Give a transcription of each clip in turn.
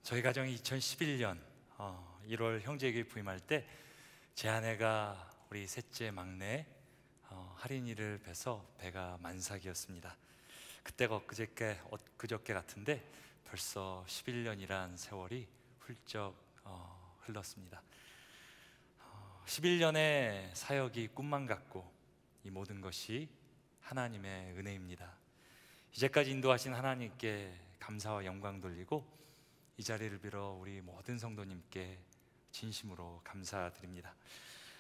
저희 가정이 2011년 1월 형제에게 부임할 때 제 아내가 우리 셋째 막내 할인이를 뵈서 배가 만삭이었습니다. 그때가 엊그저께 같은데 벌써 11년이란 세월이 훌쩍 흘렀습니다. 11년의 사역이 꿈만 같고 이 모든 것이 하나님의 은혜입니다. 이제까지 인도하신 하나님께 감사와 영광 돌리고 이 자리를 빌어 우리 모든 성도님께 진심으로 감사드립니다.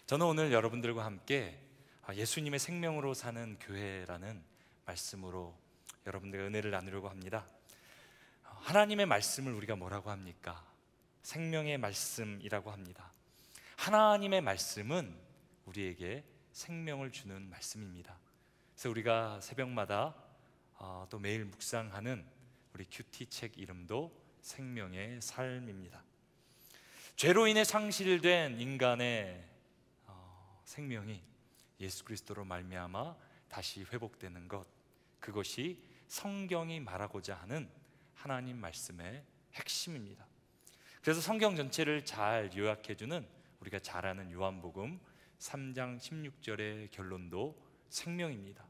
저는 오늘 여러분들과 함께 예수님의 생명으로 사는 교회라는 말씀으로 여러분들과 은혜를 나누려고 합니다. 하나님의 말씀을 우리가 뭐라고 합니까? 생명의 말씀이라고 합니다. 하나님의 말씀은 우리에게 생명을 주는 말씀입니다. 그래서 우리가 새벽마다 또 매일 묵상하는 우리 큐티 책 이름도 생명의 삶입니다. 죄로 인해 상실된 인간의 생명이 예수 그리스도로 말미암아 다시 회복되는 것, 그것이 성경이 말하고자 하는 하나님 말씀의 핵심입니다. 그래서 성경 전체를 잘 요약해주는 우리가 잘 아는 요한복음 3장 16절의 결론도 생명입니다.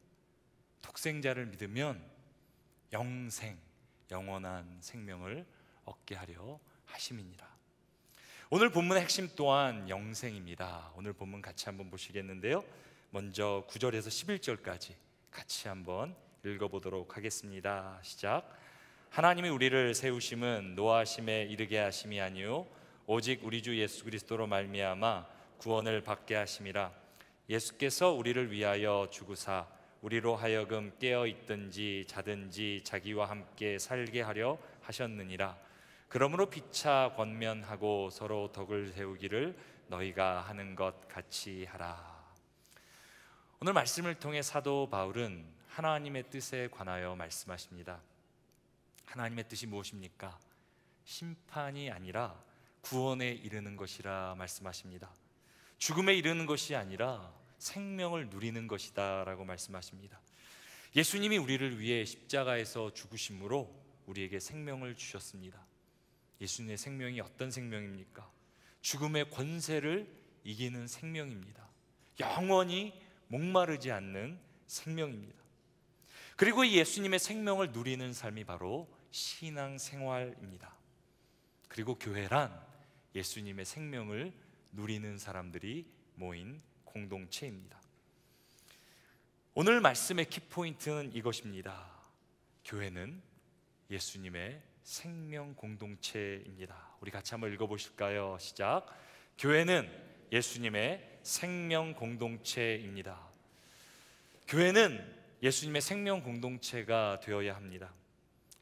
독생자를 믿으면 영생, 영원한 생명을 얻게 하려 하심이니라. 오늘 본문의 핵심 또한 영생입니다. 오늘 본문 같이 한번 보시겠는데요, 먼저 9절에서 11절까지 같이 한번 읽어보도록 하겠습니다. 시작. 하나님이 우리를 세우심은 노하심에 이르게 하심이 아니요 오직 우리 주 예수 그리스도로 말미암아 구원을 받게 하심이라. 예수께서 우리를 위하여 죽으사 우리로 하여금 깨어 있든지 자든지 자기와 함께 살게 하려 하셨느니라. 그러므로 피차 권면하고 서로 덕을 세우기를 너희가 하는 것 같이 하라. 오늘 말씀을 통해 사도 바울은 하나님의 뜻에 관하여 말씀하십니다. 하나님의 뜻이 무엇입니까? 심판이 아니라 구원에 이르는 것이라 말씀하십니다. 죽음에 이르는 것이 아니라 생명을 누리는 것이다 라고 말씀하십니다. 예수님이 우리를 위해 십자가에서 죽으심으로 우리에게 생명을 주셨습니다. 예수님의 생명이 어떤 생명입니까? 죽음의 권세를 이기는 생명입니다. 영원히 목마르지 않는 생명입니다. 그리고 이 예수님의 생명을 누리는 삶이 바로 신앙생활입니다. 그리고 교회란 예수님의 생명을 누리는 사람들이 모인 공동체입니다. 오늘 말씀의 키포인트는 이것입니다. 교회는 예수님의 생명 공동체입니다. 우리 같이 한번 읽어보실까요? 시작. 교회는 예수님의 생명 공동체입니다. 교회는 예수님의 생명 공동체가 되어야 합니다.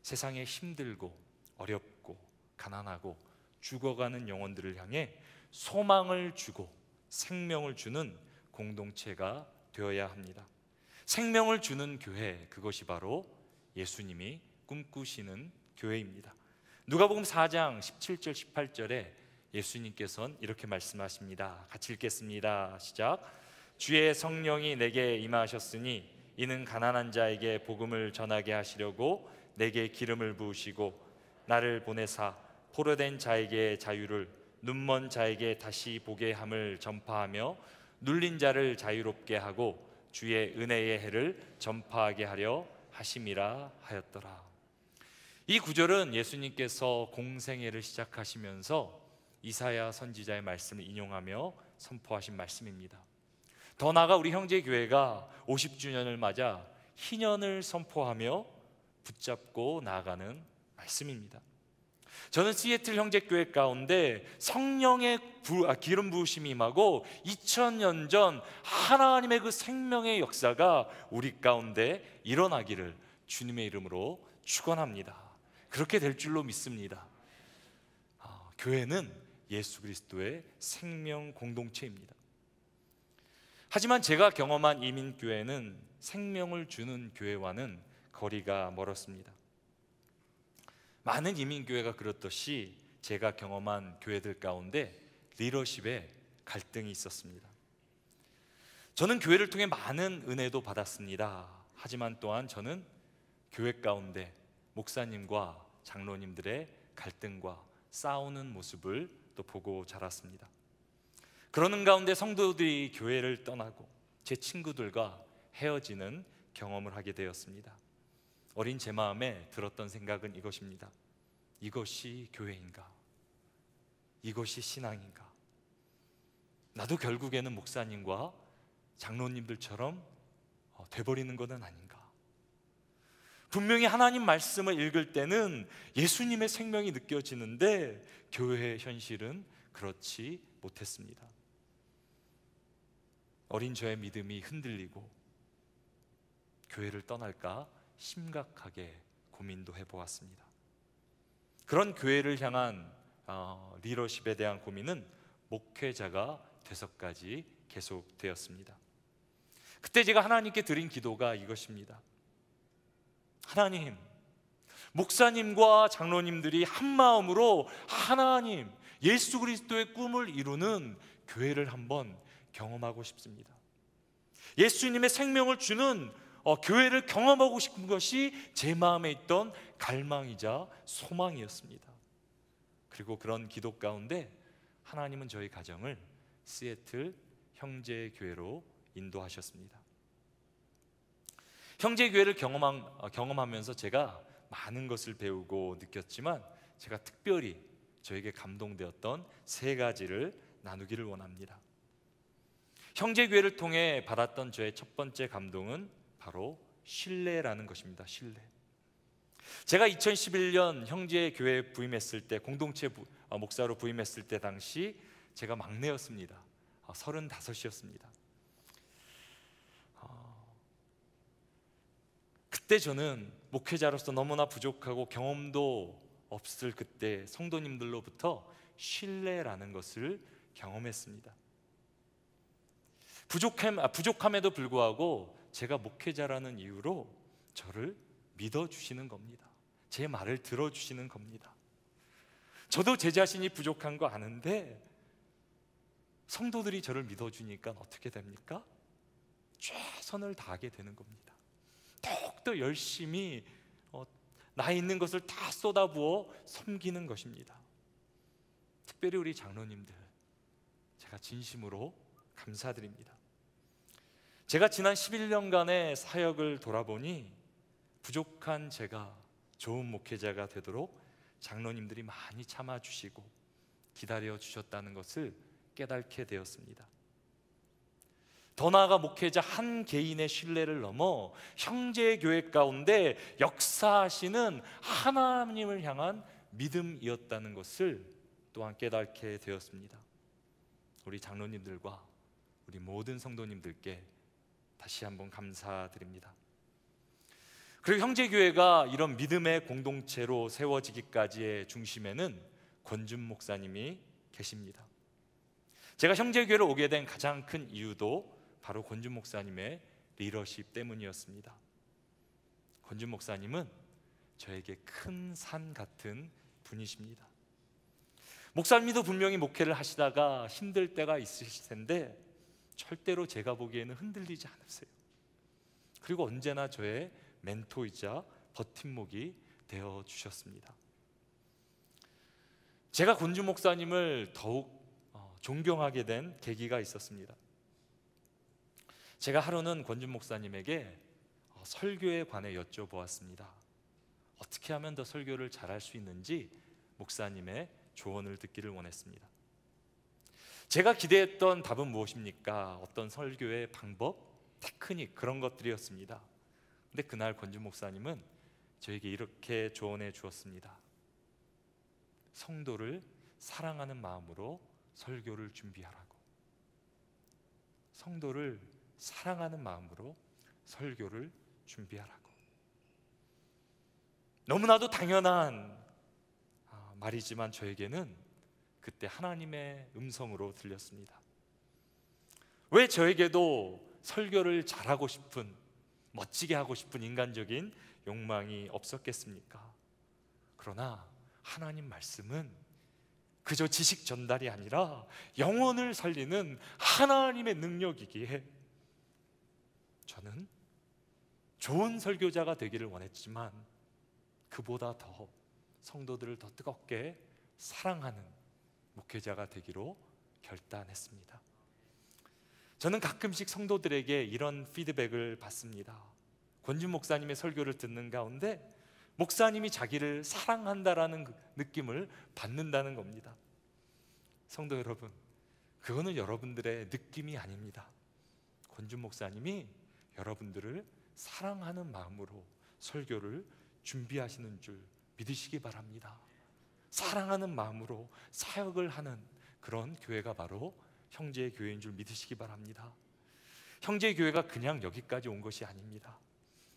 세상에 힘들고 어렵고 가난하고 죽어가는 영혼들을 향해 소망을 주고 생명을 주는 공동체가 되어야 합니다. 생명을 주는 교회, 그것이 바로 예수님이 꿈꾸시는 교회입니다. 누가복음 4장 17절 18절에 예수님께서는 이렇게 말씀하십니다. 같이 읽겠습니다. 시작. 주의 성령이 내게 임하셨으니 이는 가난한 자에게 복음을 전하게 하시려고 내게 기름을 부으시고 나를 보내사 포로된 자에게 자유를, 눈먼 자에게 다시 보게 함을 전파하며 눌린 자를 자유롭게 하고 주의 은혜의 해를 전파하게 하려 하심이라 하였더라. 이 구절은 예수님께서 공생애를 시작하시면서 이사야 선지자의 말씀을 인용하며 선포하신 말씀입니다. 더 나아가 우리 형제교회가 50주년을 맞아 희년을 선포하며 붙잡고 나아가는 말씀입니다. 저는 시애틀 형제교회 가운데 성령의 기름 부으심이 임하고 2000년 전 하나님의 그 생명의 역사가 우리 가운데 일어나기를 주님의 이름으로 축원합니다. 그렇게 될 줄로 믿습니다. 교회는 예수 그리스도의 생명 공동체입니다. 하지만 제가 경험한 이민교회는 생명을 주는 교회와는 거리가 멀었습니다. 많은 이민교회가 그렇듯이 제가 경험한 교회들 가운데 리더십에 갈등이 있었습니다. 저는 교회를 통해 많은 은혜도 받았습니다. 하지만 또한 저는 교회 가운데 목사님과 장로님들의 갈등과 싸우는 모습을 또 보고 자랐습니다. 그러는 가운데 성도들이 교회를 떠나고 제 친구들과 헤어지는 경험을 하게 되었습니다. 어린 제 마음에 들었던 생각은 이것입니다. 이것이 교회인가? 이것이 신앙인가? 나도 결국에는 목사님과 장로님들처럼 돼버리는 것은 아닌가? 분명히 하나님 말씀을 읽을 때는 예수님의 생명이 느껴지는데 교회의 현실은 그렇지 못했습니다. 어린 저의 믿음이 흔들리고 교회를 떠날까 심각하게 고민도 해보았습니다. 그런 교회를 향한 리더십에 대한 고민은 목회자가 돼서까지 계속되었습니다. 그때 제가 하나님께 드린 기도가 이것입니다. 하나님, 목사님과 장로님들이 한 마음으로 하나님, 예수 그리스도의 꿈을 이루는 교회를 한번 경험하고 싶습니다. 예수님의 생명을 주는 교회를 경험하고 싶은 것이 제 마음에 있던 갈망이자 소망이었습니다. 그리고 그런 기도 가운데 하나님은 저희 가정을 시애틀 형제교회로 인도하셨습니다. 형제교회를 경험하면서 제가 많은 것을 배우고 느꼈지만 제가 특별히 저에게 감동되었던 세 가지를 나누기를 원합니다. 형제교회를 통해 받았던 저의 첫 번째 감동은 바로 신뢰라는 것입니다. 신뢰. 제가 2011년 형제교회에 부임했을 때, 공동체 목사로 부임했을 때 당시 제가 막내였습니다. 35이었습니다. 그때 저는 목회자로서 너무나 부족하고 경험도 없을 그때 성도님들로부터 신뢰라는 것을 경험했습니다. 부족함에도 불구하고 제가 목회자라는 이유로 저를 믿어주시는 겁니다. 제 말을 들어주시는 겁니다. 저도 제 자신이 부족한 거 아는데 성도들이 저를 믿어주니까 어떻게 됩니까? 최선을 다하게 되는 겁니다. 더욱더 열심히 나 있는 것을 다 쏟아부어 섬기는 것입니다. 특별히 우리 장로님들, 제가 진심으로 감사드립니다. 제가 지난 11년간의 사역을 돌아보니 부족한 제가 좋은 목회자가 되도록 장로님들이 많이 참아주시고 기다려 주셨다는 것을 깨닫게 되었습니다. 더 나아가 목회자 한 개인의 신뢰를 넘어 형제교회 가운데 역사하시는 하나님을 향한 믿음이었다는 것을 또한 깨닫게 되었습니다. 우리 장로님들과 우리 모든 성도님들께 다시 한번 감사드립니다. 그리고 형제교회가 이런 믿음의 공동체로 세워지기까지의 중심에는 권준 목사님이 계십니다. 제가 형제교회를 오게 된 가장 큰 이유도 바로 권준 목사님의 리더십 때문이었습니다. 권준 목사님은 저에게 큰 산 같은 분이십니다. 목사님도 분명히 목회를 하시다가 힘들 때가 있으실 텐데 절대로 제가 보기에는 흔들리지 않으세요. 그리고 언제나 저의 멘토이자 버팀목이 되어 주셨습니다. 제가 권준 목사님을 더욱 존경하게 된 계기가 있었습니다. 제가 하루는 권준 목사님에게 설교에 관해 여쭤보았습니다. 어떻게 하면 더 설교를 잘할 수 있는지 목사님의 조언을 듣기를 원했습니다. 제가 기대했던 답은 무엇입니까? 어떤 설교의 방법, 테크닉 그런 것들이었습니다. 근데 그날 권준 목사님은 저에게 이렇게 조언해 주었습니다. 성도를 사랑하는 마음으로 설교를 준비하라고. 성도를 사랑하는 마음으로 설교를 준비하라고. 너무나도 당연한 말이지만 저에게는 그때 하나님의 음성으로 들렸습니다. 왜 저에게도 설교를 잘하고 싶은, 멋지게 하고 싶은 인간적인 욕망이 없었겠습니까? 그러나 하나님 말씀은 그저 지식 전달이 아니라 영혼을 살리는 하나님의 능력이기에 저는 좋은 설교자가 되기를 원했지만 그보다 더 성도들을 더 뜨겁게 사랑하는 목회자가 되기로 결단했습니다. 저는 가끔씩 성도들에게 이런 피드백을 받습니다. 권준 목사님의 설교를 듣는 가운데 목사님이 자기를 사랑한다라는 느낌을 받는다는 겁니다. 성도 여러분, 그거는 여러분들의 느낌이 아닙니다. 권준 목사님이 여러분들을 사랑하는 마음으로 설교를 준비하시는 줄 믿으시기 바랍니다. 사랑하는 마음으로 사역을 하는 그런 교회가 바로 형제의 교회인 줄 믿으시기 바랍니다. 형제의 교회가 그냥 여기까지 온 것이 아닙니다.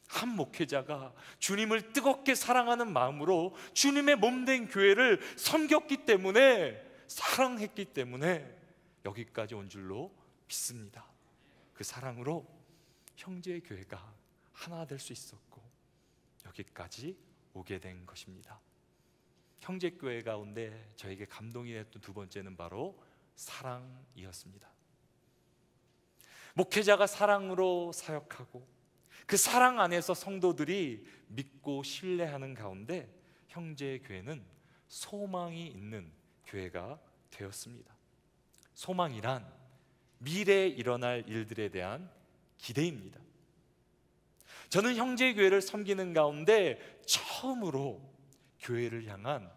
한 목회자가 주님을 뜨겁게 사랑하는 마음으로 주님의 몸된 교회를 섬겼기 때문에, 사랑했기 때문에 여기까지 온 줄로 믿습니다. 그 사랑으로 형제의 교회가 하나 될 수 있었고 여기까지 오게 된 것입니다. 형제교회 가운데 저에게 감동이 됐던 두 번째는 바로 사랑이었습니다. 목회자가 사랑으로 사역하고 그 사랑 안에서 성도들이 믿고 신뢰하는 가운데 형제교회는 소망이 있는 교회가 되었습니다. 소망이란 미래에 일어날 일들에 대한 기대입니다. 저는 형제교회를 섬기는 가운데 처음으로 교회를 향한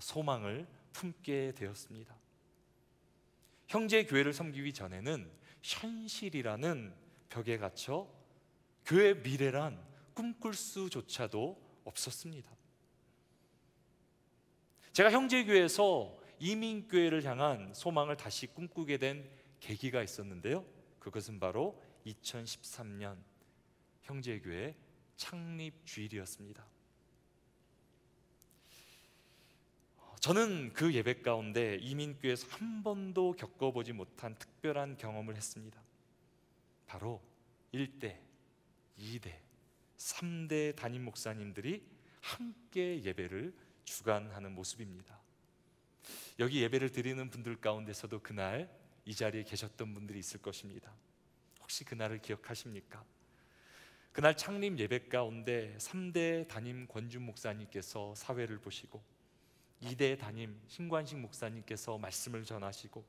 소망을 품게 되었습니다. 형제교회를 섬기기 전에는 현실이라는 벽에 갇혀 교회 미래란 꿈꿀 수조차도 없었습니다. 제가 형제교회에서 이민교회를 향한 소망을 다시 꿈꾸게 된 계기가 있었는데요, 그것은 바로 2013년 형제교회 창립 주일이었습니다. 저는 그 예배 가운데 이민교회에서 한 번도 겪어보지 못한 특별한 경험을 했습니다. 바로 1대, 2대, 3대 담임 목사님들이 함께 예배를 주관하는 모습입니다. 여기 예배를 드리는 분들 가운데서도 그날 이 자리에 계셨던 분들이 있을 것입니다. 혹시 그날을 기억하십니까? 그날 창립 예배 가운데 3대 담임 권준 목사님께서 사회를 보시고 2대 담임 신관식 목사님께서 말씀을 전하시고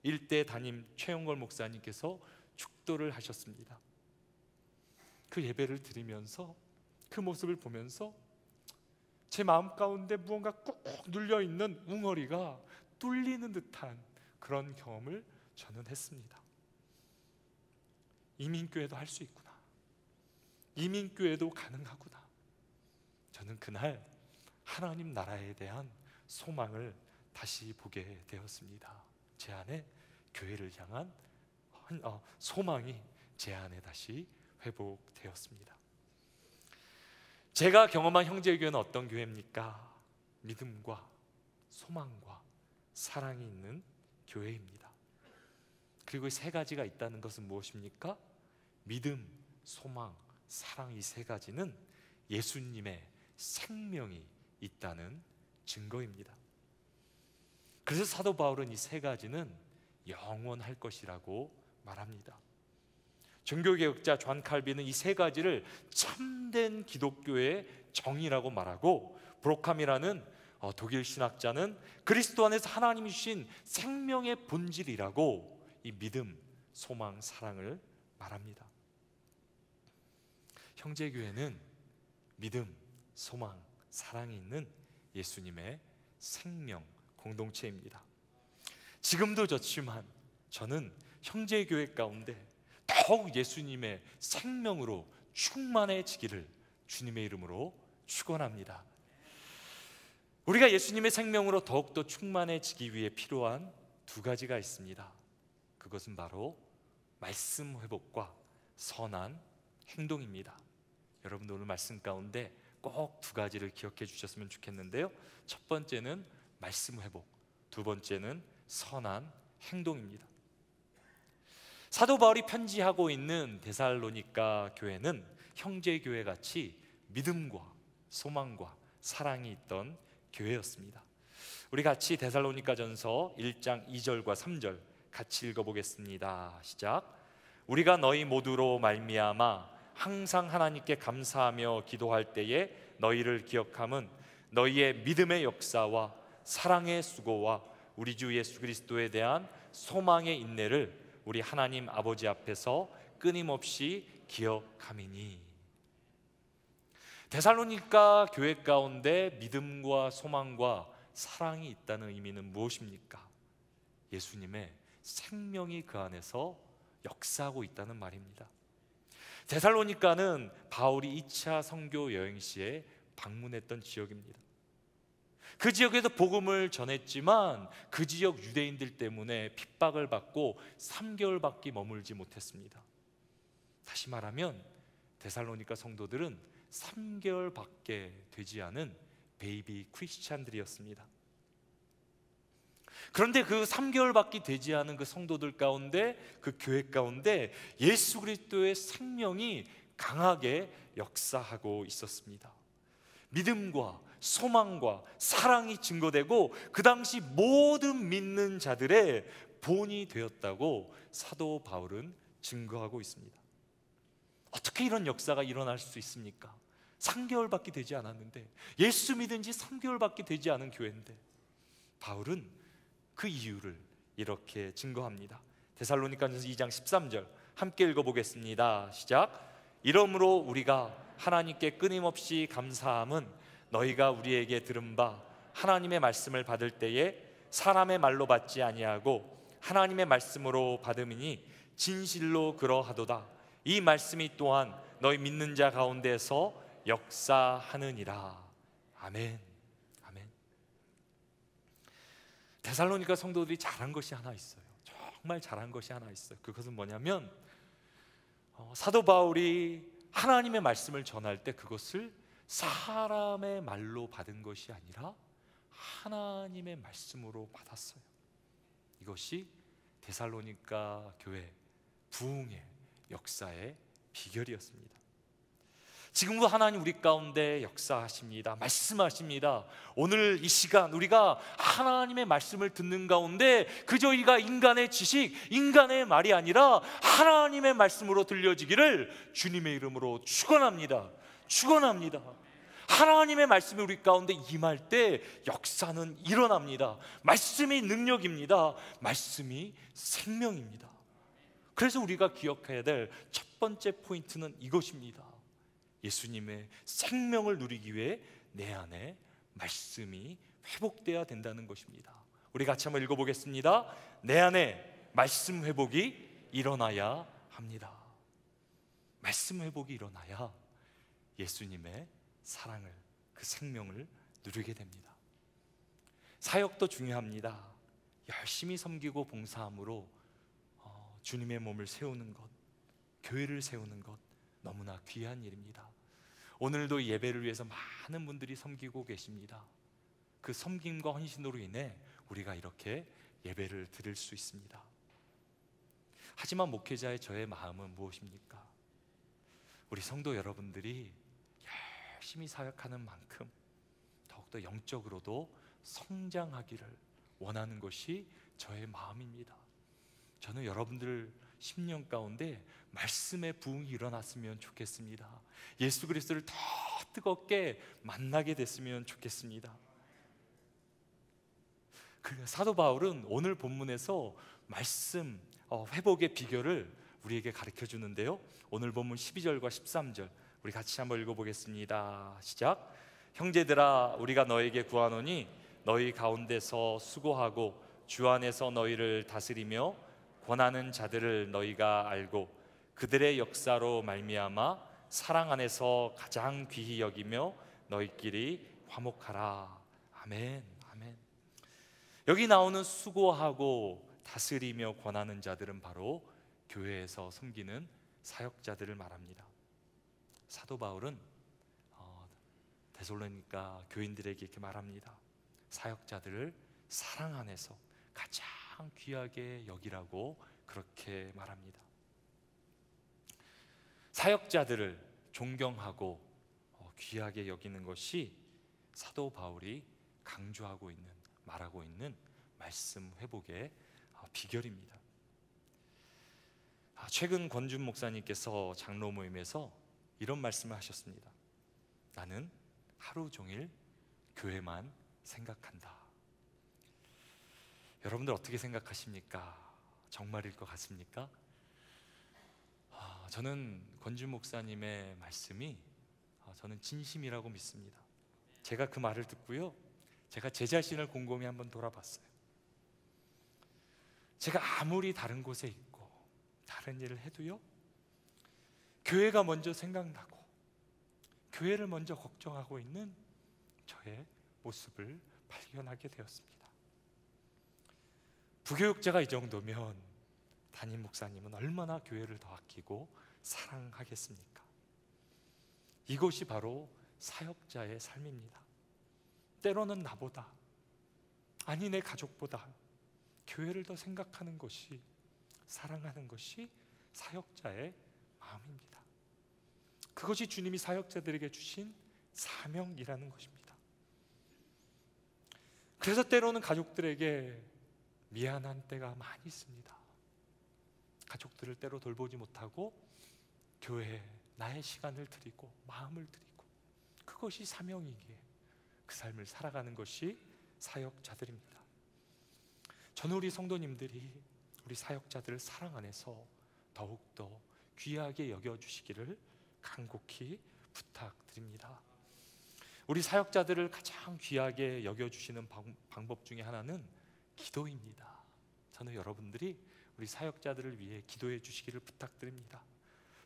1대 담임 최영걸 목사님께서 축도를 하셨습니다. 그 예배를 드리면서 그 모습을 보면서 제 마음 가운데 무언가 꾹 눌려있는 웅어리가 뚫리는 듯한 그런 경험을 저는 했습니다. 이민교회도 할 수 있구나, 이민교회도 가능하구나. 저는 그날 하나님 나라에 대한 소망을 다시 보게 되었습니다. 제 안에 교회를 향한 소망이 제 안에 다시 회복되었습니다. 제가 경험한 형제교회는 어떤 교회입니까? 믿음과 소망과 사랑이 있는 교회입니다. 그리고 이 세 가지가 있다는 것은 무엇입니까? 믿음, 소망, 사랑, 이 세 가지는 예수님의 생명이 있다는 증거입니다. 그래서 사도 바울은 이 세 가지는 영원할 것이라고 말합니다. 종교개혁자 존 칼빈은 이 세 가지를 참된 기독교의 정의라고 말하고, 브로캄이라는 독일 신학자는 그리스도 안에서 하나님이 주신 생명의 본질이라고 이 믿음, 소망, 사랑을 말합니다. 형제교회는 믿음, 소망, 사랑이 있는 예수님의 생명 공동체입니다. 지금도 좋지만 저는 형제교회 가운데 더욱 예수님의 생명으로 충만해지기를 주님의 이름으로 축원합니다. 우리가 예수님의 생명으로 더욱더 충만해지기 위해 필요한 두 가지가 있습니다. 그것은 바로 말씀 회복과 선한 행동입니다. 여러분들 오늘 말씀 가운데 꼭 두 가지를 기억해 주셨으면 좋겠는데요, 첫 번째는 말씀 회복, 두 번째는 선한 행동입니다. 사도 바울이 편지하고 있는 데살로니가 교회는 형제교회 같이 믿음과 소망과 사랑이 있던 교회였습니다. 우리 같이 데살로니가전서 1장 2절과 3절 같이 읽어보겠습니다. 시작. 우리가 너희 모두로 말미암아 항상 하나님께 감사하며 기도할 때에 너희를 기억함은 너희의 믿음의 역사와 사랑의 수고와 우리 주 예수 그리스도에 대한 소망의 인내를 우리 하나님 아버지 앞에서 끊임없이 기억함이니. 데살로니가 교회 가운데 믿음과 소망과 사랑이 있다는 의미는 무엇입니까? 예수님의 생명이 그 안에서 역사하고 있다는 말입니다. 데살로니가는 바울이 2차 선교 여행 시에 방문했던 지역입니다. 그 지역에서 복음을 전했지만 그 지역 유대인들 때문에 핍박을 받고 3개월밖에 머물지 못했습니다. 다시 말하면 데살로니가 성도들은 3개월밖에 되지 않은 베이비 크리스찬들이었습니다. 그런데 그 3개월밖에 되지 않은 그 성도들 가운데, 그 교회 가운데 예수 그리스도의 생명이 강하게 역사하고 있었습니다. 믿음과 소망과 사랑이 증거되고 그 당시 모든 믿는 자들의 본이 되었다고 사도 바울은 증거하고 있습니다. 어떻게 이런 역사가 일어날 수 있습니까? 3개월밖에 되지 않았는데, 예수 믿은 지 3개월밖에 되지 않은 교회인데, 바울은 그 이유를 이렇게 증거합니다. 데살로니가전서 2장 13절 함께 읽어보겠습니다. 시작. 이러므로 우리가 하나님께 끊임없이 감사함은 너희가 우리에게 들은 바 하나님의 말씀을 받을 때에 사람의 말로 받지 아니하고 하나님의 말씀으로 받음이니 진실로 그러하도다. 이 말씀이 또한 너희 믿는 자 가운데서 역사하느니라. 아멘. 아멘. 데살로니가 성도들이 잘한 것이 하나 있어요. 정말 잘한 것이 하나 있어요. 그것은 뭐냐면 사도 바울이 하나님의 말씀을 전할 때 그것을 사람의 말로 받은 것이 아니라 하나님의 말씀으로 받았어요. 이것이 데살로니가 교회 부흥의 역사의 비결이었습니다. 지금도 하나님 우리 가운데 역사하십니다. 말씀하십니다. 오늘 이 시간 우리가 하나님의 말씀을 듣는 가운데 그저 우리가 인간의 지식, 인간의 말이 아니라 하나님의 말씀으로 들려지기를 주님의 이름으로 축원합니다. 축원합니다. 하나님의 말씀이 우리 가운데 임할 때 역사는 일어납니다. 말씀이 능력입니다. 말씀이 생명입니다. 그래서 우리가 기억해야 될 첫 번째 포인트는 이것입니다. 예수님의 생명을 누리기 위해 내 안에 말씀이 회복되어야 된다는 것입니다. 우리 같이 한번 읽어보겠습니다. 내 안에 말씀 회복이 일어나야 합니다. 말씀 회복이 일어나야 예수님의 사랑을, 그 생명을 누리게 됩니다. 사역도 중요합니다. 열심히 섬기고 봉사함으로 주님의 몸을 세우는 것, 교회를 세우는 것 너무나 귀한 일입니다. 오늘도 예배를 위해서 많은 분들이 섬기고 계십니다. 그 섬김과 헌신으로 인해 우리가 이렇게 예배를 드릴 수 있습니다. 하지만 목회자의 저의 마음은 무엇입니까? 우리 성도 여러분들이 열심히 사역하는 만큼 더욱더 영적으로도 성장하기를 원하는 것이 저의 마음입니다. 저는 여러분들 10년 가운데 말씀의 부흥이 일어났으면 좋겠습니다. 예수 그리스도를 더 뜨겁게 만나게 됐으면 좋겠습니다. 사도 바울은 오늘 본문에서 말씀 회복의 비결을 우리에게 가르쳐 주는데요, 오늘 본문 12절과 13절 우리 같이 한번 읽어보겠습니다. 시작. 형제들아 우리가 너에게 구하노니 너희 가운데서 수고하고 주 안에서 너희를 다스리며 권하는 자들을 너희가 알고 그들의 역사로 말미암아 사랑 안에서 가장 귀히 여기며 너희끼리 화목하라. 아멘. 아멘. 여기 나오는 수고하고 다스리며 권하는 자들은 바로 교회에서 섬기는 사역자들을 말합니다. 사도 바울은 데살로니가 교인들에게 이렇게 말합니다. 사역자들을 사랑 안에서 가장 귀하게 여기라고 그렇게 말합니다. 사역자들을 존경하고 귀하게 여기는 것이 사도 바울이 강조하고 있는, 말하고 있는 말씀 회복의 비결입니다. 최근 권준 목사님께서 장로 모임에서 이런 말씀을 하셨습니다. 나는 하루 종일 교회만 생각한다. 여러분들 어떻게 생각하십니까? 정말일 것 같습니까? 저는 권준 목사님의 말씀이 저는 진심이라고 믿습니다. 제가 그 말을 듣고요, 제가 제 자신을 곰곰이 한번 돌아봤어요. 제가 아무리 다른 곳에 있고 다른 일을 해도요, 교회가 먼저 생각나고 교회를 먼저 걱정하고 있는 저의 모습을 발견하게 되었습니다. 부교육자가 이 정도면 담임 목사님은 얼마나 교회를 더 아끼고 사랑하겠습니까? 이것이 바로 사역자의 삶입니다. 때로는 나보다, 아니 내 가족보다 교회를 더 생각하는 것이, 사랑하는 것이 사역자의 마음입니다. 그것이 주님이 사역자들에게 주신 사명이라는 것입니다. 그래서 때로는 가족들에게 미안한 때가 많이 있습니다. 가족들을 때로 돌보지 못하고 교회에 나의 시간을 드리고 마음을 드리고, 그것이 사명이기에 그 삶을 살아가는 것이 사역자들입니다. 저는 우리 성도님들이 우리 사역자들을 사랑 안에서 더욱더 귀하게 여겨주시기를 간곡히 부탁드립니다. 우리 사역자들을 가장 귀하게 여겨주시는 방법 중에 하나는 기도입니다. 저는 여러분들이 우리 사역자들을 위해 기도해 주시기를 부탁드립니다.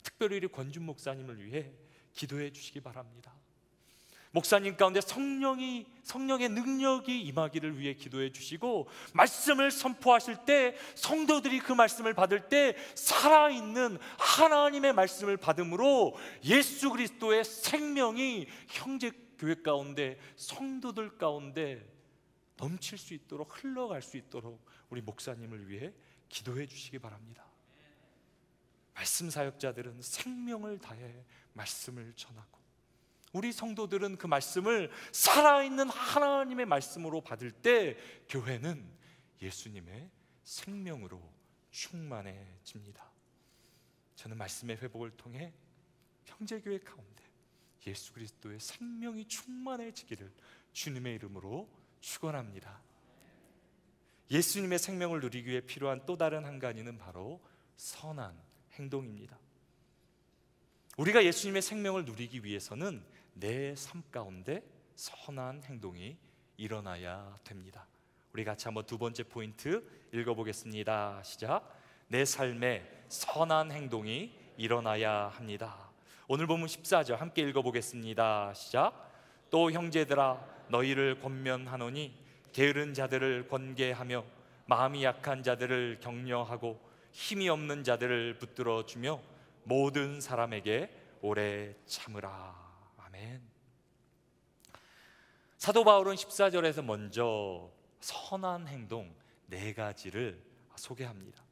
특별히 우리 권준 목사님을 위해 기도해 주시기 바랍니다. 목사님 가운데 성령의 능력이 임하기를 위해 기도해 주시고, 말씀을 선포하실 때 성도들이 그 말씀을 받을 때 살아있는 하나님의 말씀을 받음으로 예수 그리스도의 생명이 형제 교회 가운데, 성도들 가운데 넘칠 수 있도록, 흘러갈 수 있도록 우리 목사님을 위해 기도해 주시기 바랍니다. 말씀 사역자들은 생명을 다해 말씀을 전하고, 우리 성도들은 그 말씀을 살아있는 하나님의 말씀으로 받을 때 교회는 예수님의 생명으로 충만해집니다. 저는 말씀의 회복을 통해 형제교회 가운데 예수 그리스도의 생명이 충만해지기를 주님의 이름으로 축원합니다. 예수님의 생명을 누리기 위해 필요한 또 다른 한 가지는 바로 선한 행동입니다. 우리가 예수님의 생명을 누리기 위해서는 내 삶 가운데 선한 행동이 일어나야 됩니다. 우리 같이 한번 두 번째 포인트 읽어보겠습니다. 시작. 내 삶에 선한 행동이 일어나야 합니다. 오늘 본문 14절 함께 읽어보겠습니다. 시작. 또 형제들아 너희를 권면하노니 게으른 자들을 권계하며 마음이 약한 자들을 격려하고 힘이 없는 자들을 붙들어 주며 모든 사람에게 오래 참으라. 아멘. 사도 바울은 14절에서 먼저 선한 행동 4가지를 소개합니다.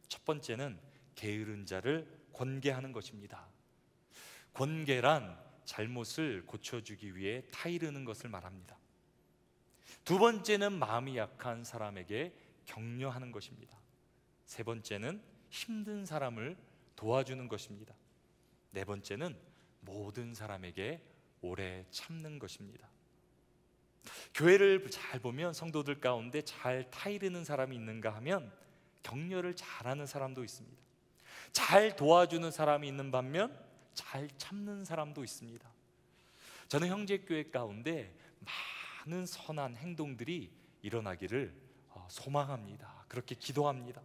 첫 번째는 게으른 자를 권계하는 것입니다. 권계란 잘못을 고쳐주기 위해 타이르는 것을 말합니다. 두 번째는 마음이 약한 사람에게 격려하는 것입니다. 세 번째는 힘든 사람을 도와주는 것입니다. 네 번째는 모든 사람에게 오래 참는 것입니다. 교회를 잘 보면 성도들 가운데 잘 타이르는 사람이 있는가 하면 격려를 잘하는 사람도 있습니다. 잘 도와주는 사람이 있는 반면 잘 참는 사람도 있습니다. 저는 형제교회 가운데 많은 선한 행동들이 일어나기를 소망합니다. 그렇게 기도합니다.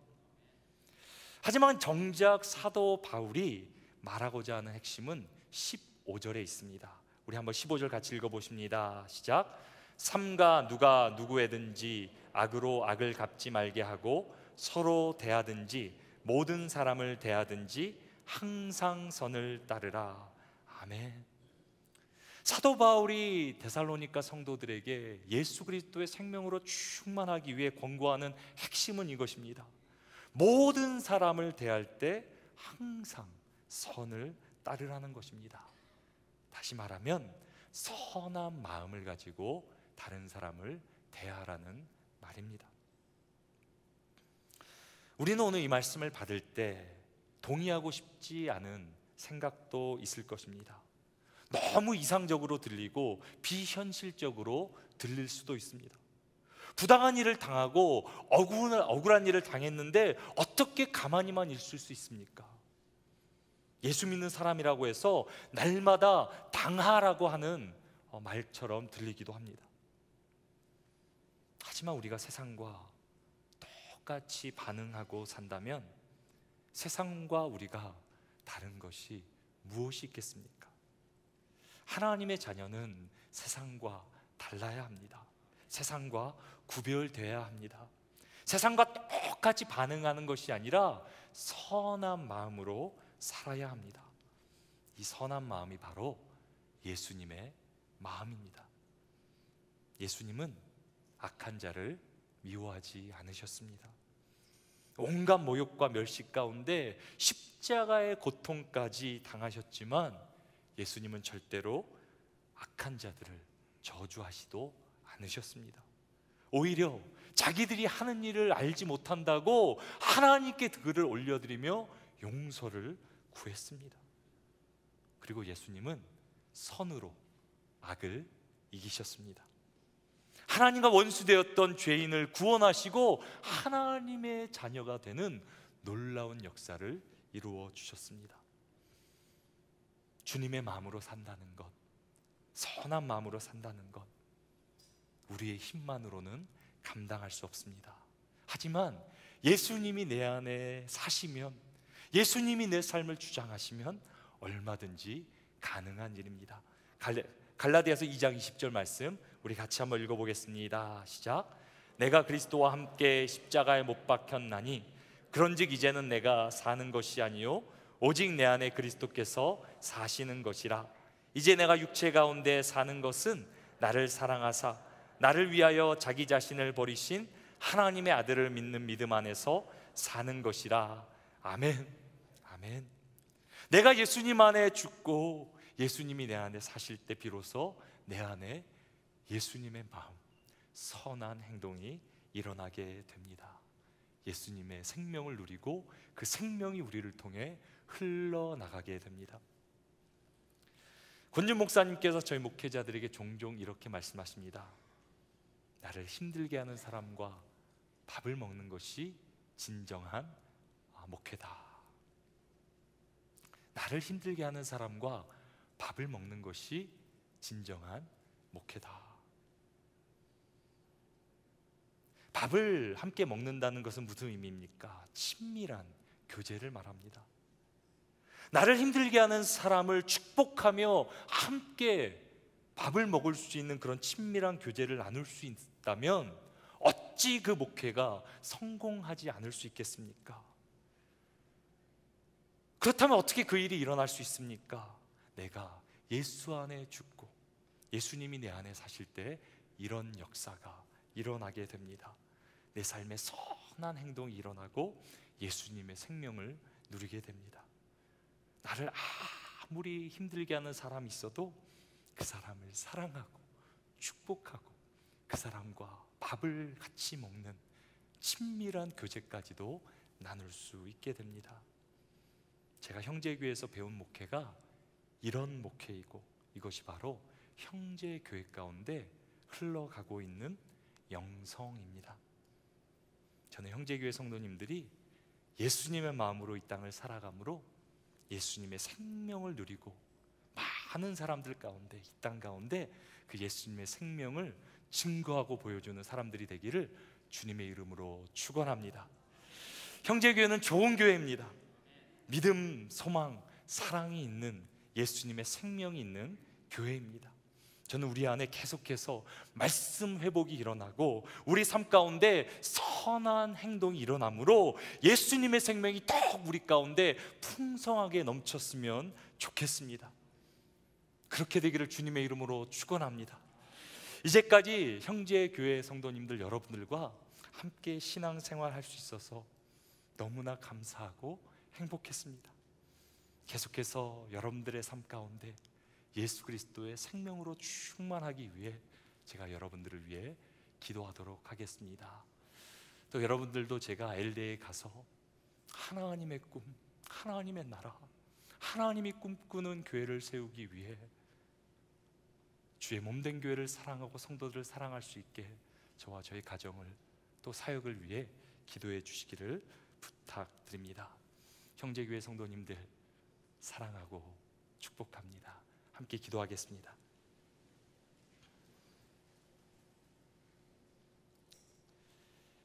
하지만 정작 사도 바울이 말하고자 하는 핵심은 15절에 있습니다. 우리 한번 15절 같이 읽어보십니다. 시작. 삼가 누가 누구에든지 악으로 악을 갚지 말게 하고 서로 대하든지 모든 사람을 대하든지 항상 선을 따르라. 아멘. 사도 바울이 데살로니가 성도들에게 예수 그리스도의 생명으로 충만하기 위해 권고하는 핵심은 이것입니다. 모든 사람을 대할 때 항상 선을 따르라는 것입니다. 다시 말하면 선한 마음을 가지고 다른 사람을 대하라는 말입니다. 우리는 오늘 이 말씀을 받을 때 동의하고 싶지 않은 생각도 있을 것입니다. 너무 이상적으로 들리고 비현실적으로 들릴 수도 있습니다. 부당한 일을 당하고 억울한 일을 당했는데 어떻게 가만히만 있을 수 있습니까? 예수 믿는 사람이라고 해서 날마다 당하라고 하는 말처럼 들리기도 합니다. 하지만 우리가 세상과 똑같이 반응하고 산다면 세상과 우리가 다른 것이 무엇이 있겠습니까? 하나님의 자녀는 세상과 달라야 합니다. 세상과 구별되어야 합니다. 세상과 똑같이 반응하는 것이 아니라 선한 마음으로 살아야 합니다. 이 선한 마음이 바로 예수님의 마음입니다. 예수님은 악한 자를 미워하지 않으셨습니다. 온갖 모욕과 멸시 가운데 십자가의 고통까지 당하셨지만 예수님은 절대로 악한 자들을 저주하시도 않으셨습니다. 오히려 자기들이 하는 일을 알지 못한다고 하나님께 글을 올려드리며 용서를 구했습니다. 그리고 예수님은 선으로 악을 이기셨습니다. 하나님과 원수되었던 죄인을 구원하시고 하나님의 자녀가 되는 놀라운 역사를 이루어 주셨습니다. 주님의 마음으로 산다는 것, 선한 마음으로 산다는 것, 우리의 힘만으로는 감당할 수 없습니다. 하지만 예수님이 내 안에 사시면, 예수님이 내 삶을 주장하시면 얼마든지 가능한 일입니다. 갈라디아서 2장 20절 말씀 우리 같이 한번 읽어보겠습니다. 시작. 내가 그리스도와 함께 십자가에 못 박혔나니 그런즉 이제는 내가 사는 것이 아니요 오직 내 안에 그리스도께서 사시는 것이라. 이제 내가 육체 가운데 사는 것은 나를 사랑하사 나를 위하여 자기 자신을 버리신 하나님의 아들을 믿는 믿음 안에서 사는 것이라. 아멘. 아멘. 내가 예수님 안에 죽고 예수님이 내 안에 사실 때 비로소 내 안에 예수님의 마음, 선한 행동이 일어나게 됩니다. 예수님의 생명을 누리고 그 생명이 우리를 통해 흘러나가게 됩니다. 권준 목사님께서 저희 목회자들에게 종종 이렇게 말씀하십니다. 나를 힘들게 하는 사람과 밥을 먹는 것이 진정한 목회다. 나를 힘들게 하는 사람과 밥을 먹는 것이 진정한 목회다. 밥을 함께 먹는다는 것은 무슨 의미입니까? 친밀한 교제를 말합니다. 나를 힘들게 하는 사람을 축복하며 함께 밥을 먹을 수 있는 그런 친밀한 교제를 나눌 수 있다면 어찌 그 목회가 성공하지 않을 수 있겠습니까? 그렇다면 어떻게 그 일이 일어날 수 있습니까? 내가 예수 안에 죽고 예수님이 내 안에 사실 때 이런 역사가 일어나게 됩니다. 내 삶에 선한 행동이 일어나고 예수님의 생명을 누리게 됩니다. 나를 아무리 힘들게 하는 사람이 있어도 그 사람을 사랑하고 축복하고 그 사람과 밥을 같이 먹는 친밀한 교제까지도 나눌 수 있게 됩니다. 제가 형제교회에서 배운 목회가 이런 목회이고 이것이 바로 형제교회 가운데 흘러가고 있는 영성입니다. 저는 형제교회 성도님들이 예수님의 마음으로 이 땅을 살아가므로 예수님의 생명을 누리고 많은 사람들 가운데 이 땅 가운데 그 예수님의 생명을 증거하고 보여주는 사람들이 되기를 주님의 이름으로 축원합니다. 형제교회는 좋은 교회입니다. 믿음, 소망, 사랑이 있는 예수님의 생명이 있는 교회입니다. 저는 우리 안에 계속해서 말씀 회복이 일어나고 우리 삶 가운데 선한 행동이 일어나므로 예수님의 생명이 더욱 우리 가운데 풍성하게 넘쳤으면 좋겠습니다. 그렇게 되기를 주님의 이름으로 축원합니다. 이제까지 형제교회 성도님들 여러분들과 함께 신앙생활 할 수 있어서 너무나 감사하고 행복했습니다. 계속해서 여러분들의 삶 가운데 예수 그리스도의 생명으로 충만하기 위해 제가 여러분들을 위해 기도하도록 하겠습니다. 또 여러분들도 제가 LA에 가서 하나님의 꿈, 하나님의 나라, 하나님이 꿈꾸는 교회를 세우기 위해 주의 몸된 교회를 사랑하고 성도들을 사랑할 수 있게 저와 저희 가정을 또 사역을 위해 기도해 주시기를 부탁드립니다. 형제교회 성도님들 사랑하고 축복합니다. 함께 기도하겠습니다.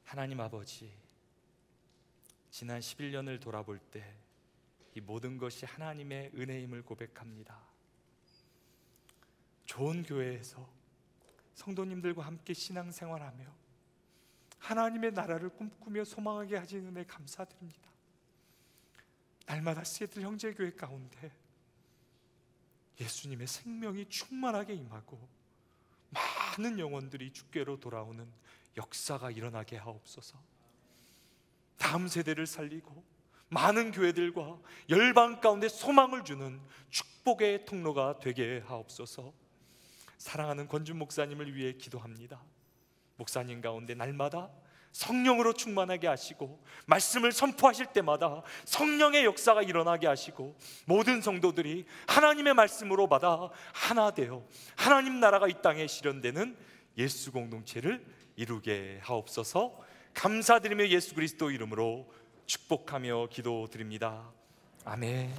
하나님 아버지, 지난 11년을 돌아볼 때 이 모든 것이 하나님의 은혜임을 고백합니다. 좋은 교회에서 성도님들과 함께 신앙생활하며 하나님의 나라를 꿈꾸며 소망하게 하신 은혜 감사드립니다. 날마다 시애틀 형제교회 가운데 예수님의 생명이 충만하게 임하고 많은 영혼들이 주께로 돌아오는 역사가 일어나게 하옵소서. 다음 세대를 살리고 많은 교회들과 열방 가운데 소망을 주는 축복의 통로가 되게 하옵소서. 사랑하는 권준 목사님을 위해 기도합니다. 목사님 가운데 날마다 성령으로 충만하게 하시고 말씀을 선포하실 때마다 성령의 역사가 일어나게 하시고 모든 성도들이 하나님의 말씀으로 받아 하나 되어 하나님 나라가 이 땅에 실현되는 예수 공동체를 이루게 하옵소서. 감사드리며 예수 그리스도 이름으로 축복하며 기도드립니다. 아멘.